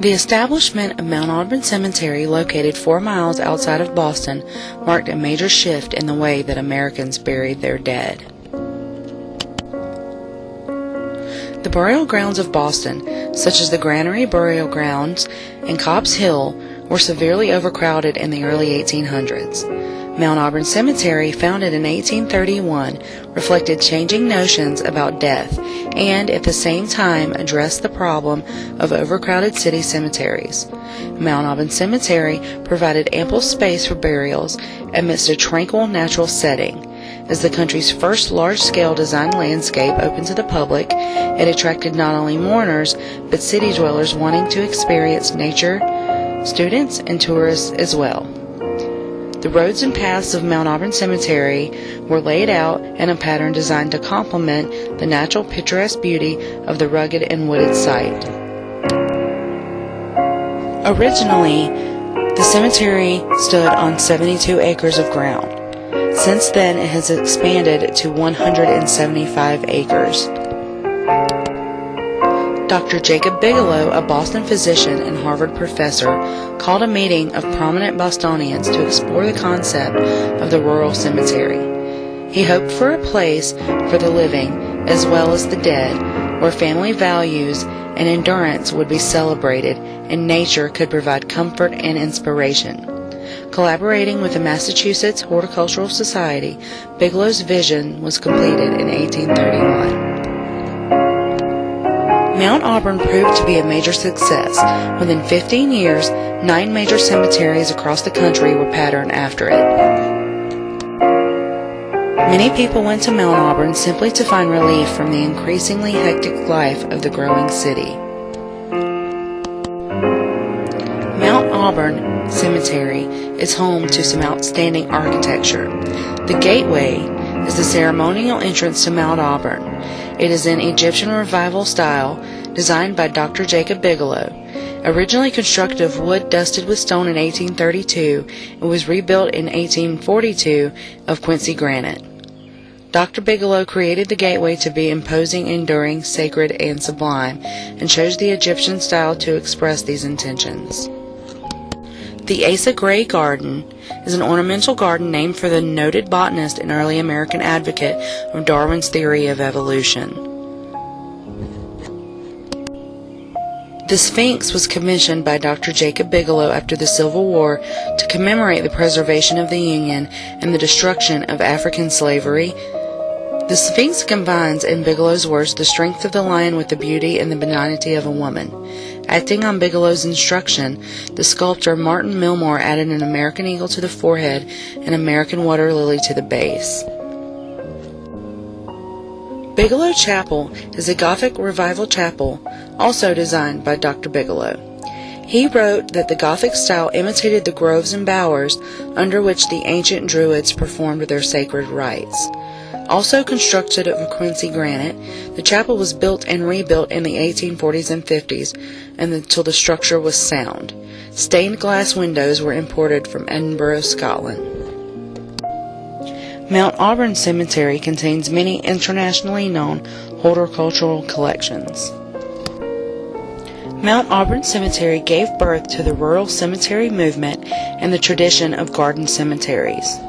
The establishment of Mount Auburn Cemetery, located 4 miles outside of Boston, marked a major shift in the way that Americans buried their dead. The burial grounds of Boston, such as the Granary Burial Grounds and Copp's Hill, were severely overcrowded in the early 1800s. Mount Auburn Cemetery, founded in 1831, reflected changing notions about death and, at the same time, addressed the problem of overcrowded city cemeteries. Mount Auburn Cemetery provided ample space for burials amidst a tranquil natural setting. As the country's first large-scale design landscape opened to the public, it attracted not only mourners, but city dwellers wanting to experience nature, students, and tourists as well. The roads and paths of Mount Auburn Cemetery were laid out in a pattern designed to complement the natural picturesque beauty of the rugged and wooded site. Originally, the cemetery stood on 72 acres of ground. Since then, it has expanded to 175 acres. Dr. Jacob Bigelow, a Boston physician and Harvard professor, called a meeting of prominent Bostonians to explore the concept of the rural cemetery. He hoped for a place for the living as well as the dead, where family values and endurance would be celebrated and nature could provide comfort and inspiration. Collaborating with the Massachusetts Horticultural Society, Bigelow's vision was completed in 1831. Mount Auburn proved to be a major success. Within 15 years, 9 major cemeteries across the country were patterned after it. Many people went to Mount Auburn simply to find relief from the increasingly hectic life of the growing city. Mount Auburn Cemetery is home to some outstanding architecture. The gateway is the ceremonial entrance to Mount Auburn. It is in Egyptian Revival style, designed by Dr. Jacob Bigelow. Originally constructed of wood dusted with stone in 1832, it was rebuilt in 1842 of Quincy granite. Dr. Bigelow created the gateway to be imposing, enduring, sacred, and sublime, and chose the Egyptian style to express these intentions. The Asa Gray Garden is an ornamental garden named for the noted botanist and early American advocate of Darwin's theory of evolution. The Sphinx was commissioned by Dr. Jacob Bigelow after the Civil War to commemorate the preservation of the Union and the destruction of African slavery. The Sphinx combines, in Bigelow's words, the strength of the lion with the beauty and the benignity of a woman. Acting on Bigelow's instruction, the sculptor Martin Milmore added an American eagle to the forehead and American water lily to the base. Bigelow Chapel is a Gothic Revival chapel, also designed by Dr. Bigelow. He wrote that the Gothic style imitated the groves and bowers under which the ancient Druids performed their sacred rites. Also constructed of Quincy granite, the chapel was built and rebuilt in the 1840s and 50s until the structure was sound. Stained glass windows were imported from Edinburgh, Scotland. Mount Auburn Cemetery contains many internationally known horticultural collections. Mount Auburn Cemetery gave birth to the rural cemetery movement and the tradition of garden cemeteries.